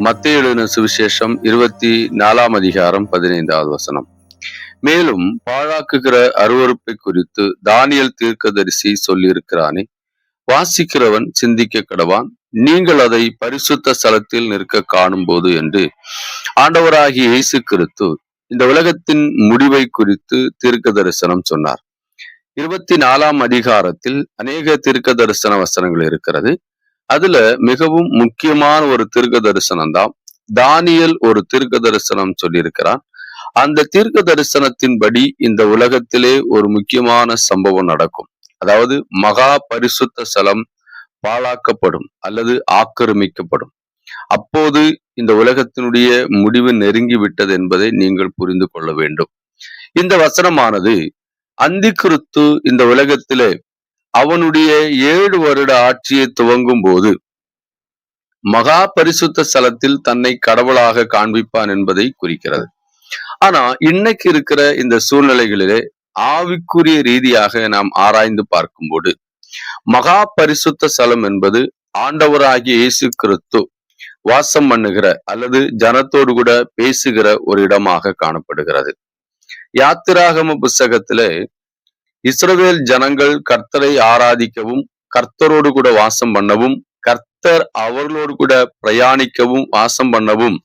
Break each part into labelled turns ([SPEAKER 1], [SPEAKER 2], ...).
[SPEAKER 1] மத்தேயு எழுதின சுவிசேஷம் 24ஆம் அதிகாரம் 15வது வசனம். மேலும் பாழாக்குகிற அருவருப்பை குறித்து தானியேல் தீர்க்கதரிசி சொல்லியிருக்கிறானே, வாசிக்கிறவன் சிந்திக்க கடவான். நீங்கள் அதை பரிசுத்த ஸ்தலத்தில் நிற்க காணும் போது என்று ஆண்டவராகிய இயேசு கிறிஸ்து இந்த உலகத்தின் முடிவை குறித்து தீர்க்க தரிசனம் சொன்னார். 24ஆம் அதிகாரத்தில் அநேக தீர்க்க தரிசன வசனங்கள் இருக்கிறது. அதுல மிகவும் முக்கியமான ஒரு தீர்க்க தரிசனம் தான் தானியேல் ஒரு தீர்க்க தரிசனம் சொல்லியிருக்கிறான். அந்த தீர்க்க தரிசனத்தின்படி இந்த உலகத்திலே ஒரு முக்கியமான சம்பவம் நடக்கும். அதாவது மகா பரிசுத்த ஸ்தலம் பாழாக்கப்படும் அல்லது ஆக்கிரமிக்கப்படும். அப்போது இந்த உலகத்தினுடைய முடிவு நெருங்கி விட்டது என்பதை நீங்கள் புரிந்து கொள்ள வேண்டும். இந்த வசனமானது அந்தி கிறிஸ்து இந்த உலகத்திலே அவனுடைய 7 வருட ஆட்சியை துவங்கும் போது மகா பரிசுத்த ஸ்தலத்தில் தன்னை கடவுளாக காண்பிப்பான் என்பதை குறிக்கிறது. ஆனா இன்னைக்கு இருக்கிற இந்த சூழ்நிலைகளிலே ஆவிக்குரிய ரீதியாக நாம் ஆராய்ந்து பார்க்கும்போது மகா பரிசுத்த ஸ்தலம் என்பது ஆண்டவராகிய இயேசு கிறிஸ்து வாசம் பண்ணுகிற அல்லது ஜனத்தோடு கூட பேசுகிற ஒரு இடமாக காணப்படுகிறது. யாத்திராகம புஸ்தகத்திலே இஸ்ரவேல் ஜனங்கள் கர்த்தரை ஆராதிக்கவும் கர்த்தரோடு கூட வாசம் பண்ணவும் கர்த்தர் அவர்களோடு கூட பிரயாணிக்கவும் வாசம் பண்ணவும்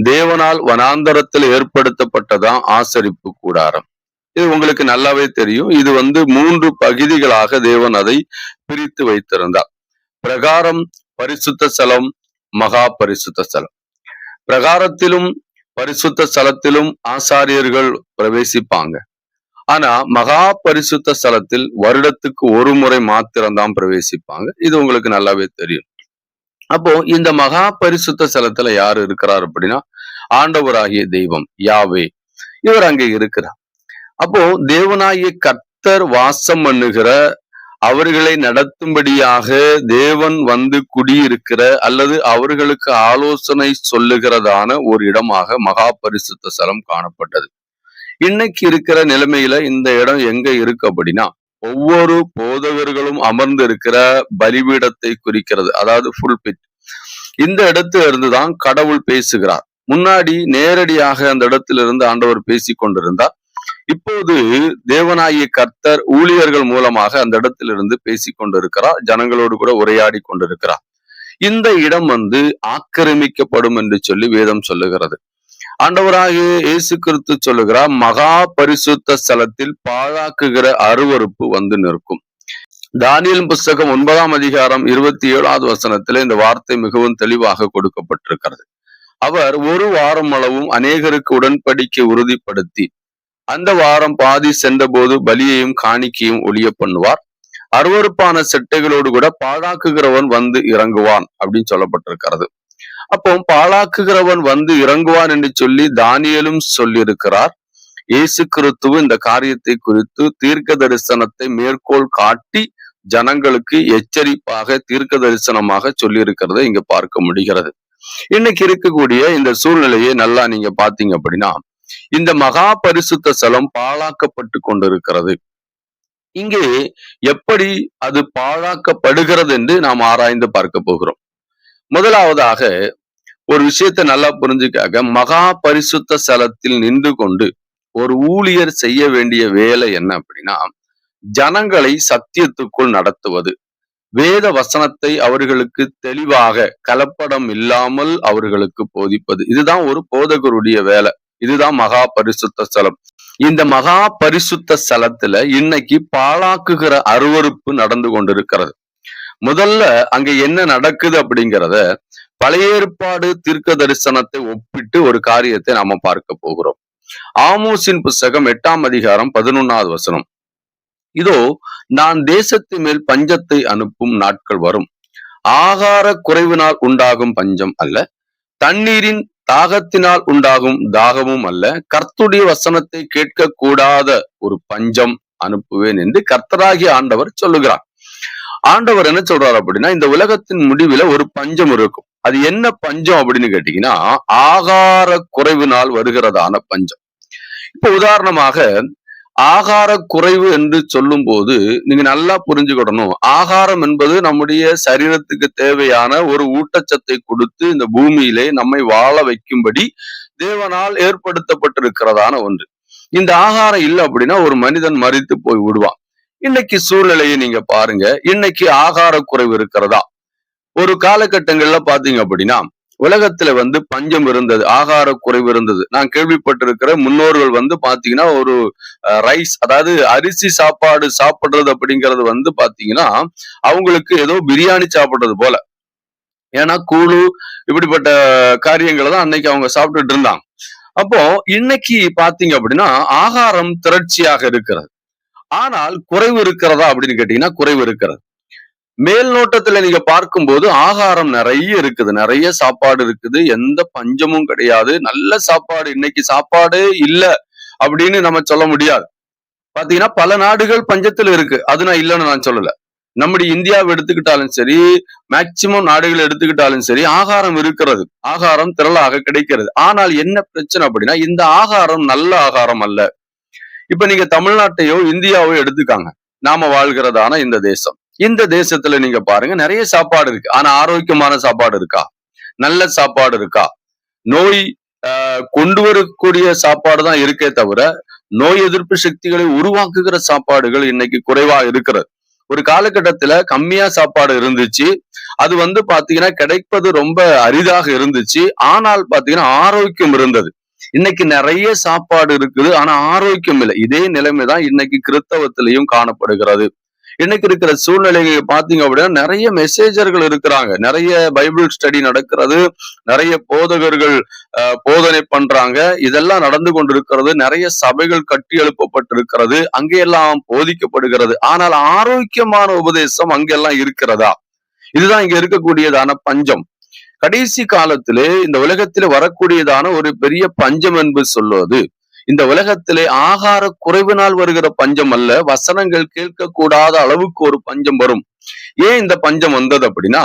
[SPEAKER 1] தேவனால் வனாந்தரத்தில் ஏற்படுத்தப்பட்டதான் ஆசரிப்பு கூடாரம். இது உங்களுக்கு நல்லாவே தெரியும். இது 3 பகுதிகளாக தேவன் அதை பிரித்து வைத்திருந்தார். பிரகாரம், பரிசுத்த ஸ்தலம், மகா பரிசுத்த ஸ்தலம். பிரகாரத்திலும் பரிசுத்த ஸ்தலத்திலும் ஆசாரியர்கள் பிரவேசிப்பாங்க. ஆனா மகா பரிசுத்த ஸ்தலத்தில் வருடத்துக்கு ஒரு முறை மாத்திரம்தான் பிரவேசிப்பாங்க. இது உங்களுக்கு நல்லாவே தெரியும். அப்போ இந்த மகா பரிசுத்த ஸ்தலத்துல யாரு இருக்கிறார் அப்படின்னா ஆண்டவராகிய தெய்வம் யாவே, இவர் அங்கே இருக்கிறார். அப்போ தேவனாகிய கர்த்தர் வாசம் பண்ணுகிற, அவர்களை நடத்தும்படியாக தேவன் குடியிருக்கிற அல்லது அவர்களுக்கு ஆலோசனை சொல்லுகிறதான ஒரு இடமாக மகா பரிசுத்த ஸ்தலம் காணப்பட்டது. இன்னைக்கு இருக்கிற நிலைமையில இந்த இடம் எங்க இருக்கு அப்படின்னா ஒவ்வொரு போதகர்களும் அமர்ந்து இருக்கிற பலிபீடத்தை குறிக்கிறது. அதாவது புல்பிட். இந்த இடத்துல இருந்துதான் கடவுள் பேசுகிறார். முன்னாடி நேரடியாக அந்த இடத்திலிருந்து ஆண்டவர் பேசி கொண்டிருந்தார். இப்போது தேவனாகிய கர்த்தர் ஊழியர்கள் மூலமாக அந்த இடத்திலிருந்து பேசி கொண்டிருக்கிறார். ஜனங்களோடு கூட உரையாடி கொண்டிருக்கிறார். இந்த இடம் ஆக்கிரமிக்கப்படும் என்று சொல்லி வேதம் சொல்லுகிறது. ஆண்டவராகிய இயேசு கிறிஸ்து சொல்லுகிறார், மகா பரிசுத்த ஸ்தலத்தில் பாழாக்குகிற அருவருப்பு நிற்கும். தானியேல் புஸ்தகம் 9ஆம் அதிகாரம் 27வது வசனத்துல இந்த வார்த்தை மிகவும் தெளிவாக கொடுக்கப்பட்டிருக்கிறது. அவர் 1 வாரம் அளவும் அநேகருக்கு உடன்படிக்கை உறுதிப்படுத்தி அந்த வாரம் பாதி சென்ற போது பலியையும் காணிக்கையும் ஒழிய பண்ணுவார். அருவருப்பான செட்டைகளோடு கூட பாழாக்குகிறவன் இறங்குவான் அப்படின்னு சொல்லப்பட்டிருக்கிறது. அப்போ பாழாக்குகிறவன் இறங்குவான் என்று சொல்லி தானியேலும் சொல்லியிருக்கிறார். இயேசு கிறிஸ்து இந்த காரியத்தை குறித்து தீர்க்க தரிசனத்தை மேற்கோள் காட்டி ஜனங்களுக்கு எச்சரிப்பாக தீர்க்க தரிசனமாக சொல்லியிருக்கிறதை இங்க பார்க்க முடிகிறது. இன்னைக்கு இருக்கக்கூடிய இந்த சூழ்நிலையை நல்லா நீங்க பாத்தீங்க அப்படின்னா இந்த மகா பரிசுத்த ஸ்தலம் பாழாக்கப்பட்டு கொண்டிருக்கிறது. இங்கே எப்படி அது பாழாக்கப்படுகிறது என்று நாம் ஆராய்ந்து பார்க்க போகிறோம். முதலாவதாக ஒரு விஷயத்தை நல்லா புரிஞ்சுக்காக, மகா பரிசுத்த ஸ்தலத்தில் நின்று கொண்டு ஒரு ஊழியர் செய்ய வேண்டிய வேலை என்ன அப்படின்னா ஜனங்களை சத்தியத்துக்குள் நடத்துவது, வேத வசனத்தை அவர்களுக்கு தெளிவாக கலப்படம் இல்லாமல் அவர்களுக்கு போதிப்பது. இதுதான் ஒரு போதகருடைய வேலை. இதுதான் மகா பரிசுத்த ஸ்தலம். இந்த மகா பரிசுத்த ஸ்தலத்துல இன்னைக்கு பாழாக்குகிற அருவருப்பு நடந்து கொண்டிருக்கிறது. முதல்ல அங்க என்ன நடக்குது அப்படிங்கிறத பழைய ஏற்பாடு தீர்க்க தரிசனத்தை ஒப்பிட்டு ஒரு காரியத்தை நாம பார்க்க போகிறோம். ஆமோஸின் புஸ்தகம் 8ஆம் அதிகாரம் 11வது வசனம். இதோ நான் தேசத்தின் மேல் பஞ்சத்தை அனுப்பும் நாட்கள் வரும். ஆகார குறைவினால் உண்டாகும் பஞ்சம் அல்ல, தண்ணீரின் தாகத்தினால் உண்டாகும் தாகமும் அல்ல, கர்த்தருடைய வசனத்தை கேட்க கூடாத ஒரு பஞ்சம் அனுப்புவேன் என்று கர்த்தராகிய ஆண்டவர் சொல்லுகிறார். ஆண்டவர் என்ன சொல்றாரு அப்படின்னா இந்த உலகத்தின் முடிவுல ஒரு பஞ்சம் இருக்கும். அது என்ன பஞ்சம் அப்படின்னு கேட்டீங்கன்னா ஆகார குறைவினால் வருகிறதான பஞ்சம். இப்ப உதாரணமாக ஆகார குறைவு என்று சொல்லும்போது நீங்க நல்லா புரிஞ்சுக்கிடணும். ஆகாரம் என்பது நம்முடைய சரீரத்துக்கு தேவையான ஒரு ஊட்டச்சத்தை கொடுத்து இந்த பூமியிலே நம்மை வாழ வைக்கும்படி தேவனால் ஏற்படுத்தப்பட்டிருக்கிறதான ஒன்று. இந்த ஆகாரம் இல்ல அப்படின்னா ஒரு மனிதன் மரித்து போய் விடுவான். இன்னைக்கு சூழ்நிலையை நீங்க பாருங்க. இன்னைக்கு ஆகார குறைவு இருக்கிறதா? ஒரு காலகட்டங்கள்ல பாத்தீங்க அப்படின்னா உலகத்துல பஞ்சம் இருந்தது, ஆகார குறைவு இருந்தது. நான் கேள்விப்பட்டிருக்கிற முன்னோர்கள் பாத்தீங்கன்னா ஒரு ரைஸ், அதாவது அரிசி சாப்பாடு சாப்பிடுறது அப்படிங்கிறது பாத்தீங்கன்னா அவங்களுக்கு ஏதோ பிரியாணி சாப்பிடுறது போல. ஏன்னா கூழு இப்படிப்பட்ட காரியங்களை தான் அன்னைக்கு அவங்க சாப்பிட்டுட்டு இருந்தாங்க. அப்போ இன்னைக்கு பாத்தீங்க அப்படின்னா ஆகாரம் திரட்சியாக இருக்கிறது. ஆனால் குறைவு இருக்கிறதா அப்படின்னு கேட்டீங்கன்னா குறைவு இருக்கிறது. மேல் நோட்டத்துல நீங்க பார்க்கும்போது ஆகாரம் நிறைய இருக்குது, நிறைய சாப்பாடு இருக்குது, எந்த பஞ்சமும் கிடையாது, நல்ல சாப்பாடு. இன்னைக்கு சாப்பாடே இல்ல அப்படின்னு நம்ம சொல்ல முடியாது. பாத்தீங்கன்னா பல நாடுகள் பஞ்சத்துல இருக்கு, அது நான் இல்லைன்னு நான் சொல்லல. நம்முடைய இந்தியாவை எடுத்துக்கிட்டாலும் சரி, மேக்சிமம் நாடுகள் எடுத்துக்கிட்டாலும் சரி, ஆகாரம் இருக்கிறது, ஆகாரம் திரளாக கிடைக்கிறது. ஆனால் என்ன பிரச்சனை அப்படின்னா இந்த ஆகாரம் நல்ல ஆகாரம் அல்ல. இப்ப நீங்க தமிழ்நாட்டையோ இந்தியாவோ எடுத்துக்காங்க, நாம வாழ்கிறதான இந்த தேசம். இந்த தேசத்துல நீங்க பாருங்க நிறைய சாப்பாடு இருக்கு, ஆனா ஆரோக்கியமான சாப்பாடு இருக்கா? நல்ல சாப்பாடு இருக்கா? நோய் கொண்டு வரக்கூடிய சாப்பாடு தான் இருக்கே தவிர நோய் எதிர்ப்பு சக்திகளை உருவாக்குகிற சாப்பாடுகள் இன்னைக்கு குறைவா இருக்கிறது. ஒரு காலகட்டத்துல கம்மியா சாப்பாடு இருந்துச்சு, அது பாத்தீங்கன்னா கிடைப்பது ரொம்ப அரிதாக இருந்துச்சு, ஆனால் பாத்தீங்கன்னா ஆரோக்கியம் இருந்தது. இன்னைக்கு நிறைய சாப்பாடு இருக்குது, ஆனா ஆரோக்கியம் இல்லை. இதே நிலைமைதான் இன்னைக்கு கிறிஸ்தவத்திலையும் காணப்படுகிறது. இன்னைக்கு இருக்கிற சூழ்நிலையை பாத்தீங்க அப்படின்னா நிறைய மெசேஜர்கள் இருக்கிறாங்க, நிறைய பைபிள் ஸ்டடி நடக்கிறது, நிறைய போதகர்கள் போதனை பண்றாங்க, இதெல்லாம் நடந்து கொண்டிருக்கிறது. நிறைய சபைகள் கட்டி எழுப்பப்பட்டிருக்கிறது, அங்கெல்லாம் போதிக்கப்படுகிறது. ஆனால் ஆரோக்கியமான உபதேசம் அங்கெல்லாம் இருக்கிறதா? இதுதான் இங்க இருக்கக்கூடியதான பஞ்சம். கடைசி காலத்திலே இந்த உலகத்திலே வரக்கூடியதான ஒரு பெரிய பஞ்சம் என்று சொல்வது இந்த உலகத்திலே ஆகார குறைவினால் வருகிற பஞ்சம் அல்ல, வசனங்கள் கேட்கக்கூடாத அளவுக்கு ஒரு பஞ்சம் வரும். ஏன் இந்த பஞ்சம் வந்தது அப்படின்னா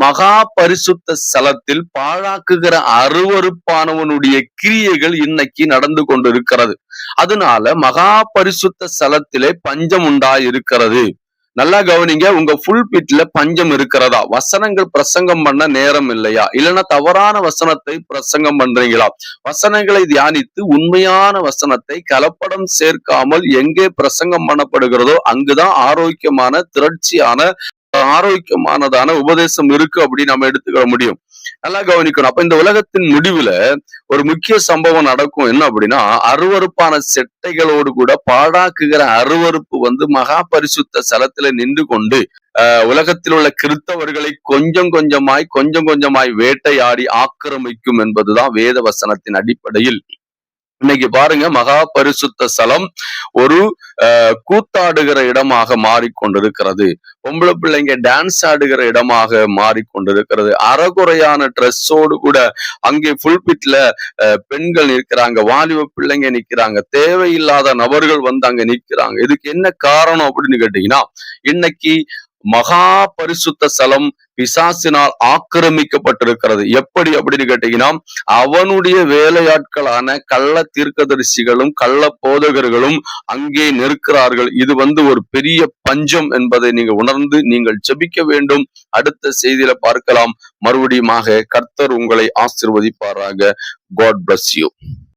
[SPEAKER 1] மகா பரிசுத்த ஸ்தலத்தில் பாழாக்குகிற அருவருப்பானவனுடைய கிரியைகள் இன்னைக்கு நடந்து கொண்டு இருக்கிறது. அதனால மகா பரிசுத்த ஸ்தலத்திலே பஞ்சம் உண்டாயிருக்கிறது. நல்லா கவனிங்க, உங்க ஃபுல் பிட்ல பஞ்சம் இருக்கிறதா? வசனங்கள் பிரசங்கம் பண்ண நேரம் இல்லையா? இல்லைன்னா தவறான வசனத்தை பிரசங்கம் பண்றீங்களா? வசனங்களை தியானித்து உண்மையான வசனத்தை கலப்படம் சேர்க்காமல் எங்கே பிரசங்கம் பண்ணப்படுகிறதோ அங்குதான் ஆரோக்கியமான திரட்சியான ஆரோக்கியமானதான உபதேசம் இருக்கு அப்படின்னு நம்ம எடுத்துக்க முடியும். நல்லா கவனிக்கணும். அப்ப இந்த உலகத்தின் முடிவுல ஒரு முக்கிய சம்பவம் நடக்கும். என்ன அப்படின்னா அருவருப்பான செட்டைகளோடு கூட பாழாக்குகிற அருவருப்பு மகா பரிசுத்த ஸ்தலத்துல நின்று கொண்டு உலகத்தில் உள்ள கிறிஸ்தவர்களை கொஞ்சம் கொஞ்சமாய் வேட்டையாடி ஆக்கிரமிக்கும் என்பதுதான் வேத வசனத்தின் அடிப்படையில். இன்னைக்கு பாருங்க, மகா பரிசுத்த ஸ்தலம் ஒரு கூத்தாடுகிற இடமாக மாறிக்கொண்டிருக்கிறது. பொம்பளை பிள்ளைங்க டான்ஸ் ஆடுகிற இடமாக மாறிக்கொண்டிருக்கிறது. அறகுறையான ட்ரெஸ்ஸோடு கூட அங்கே புல்பிட்ல பெண்கள் நிற்கிறாங்க, வாலிப பிள்ளைங்க நிற்கிறாங்க, தேவையில்லாத நபர்கள் அங்க நிற்கிறாங்க. இதுக்கு என்ன காரணம் அப்படின்னு கேட்டீங்கன்னா இன்னைக்கு மகா பரிசுத்த ஸ்தலம் பிசாசினால் ஆக்கிரமிக்கப்பட்டிருக்கிறது. எப்படி அப்படின்னு கேட்டீங்கன்னா அவனுடைய வேலையாட்களான கள்ள தீர்க்கதரிசிகளும் கள்ள போதகர்களும் அங்கே நிற்கிறார்கள். இது ஒரு பெரிய பஞ்சம் என்பதை நீங்க உணர்ந்து நீங்கள் ஜெபிக்க வேண்டும். அடுத்த செய்தியில பார்க்கலாம். மறுபடியுமாக கர்த்தர் உங்களை ஆசீர்வதிப்பாராக. God bless you.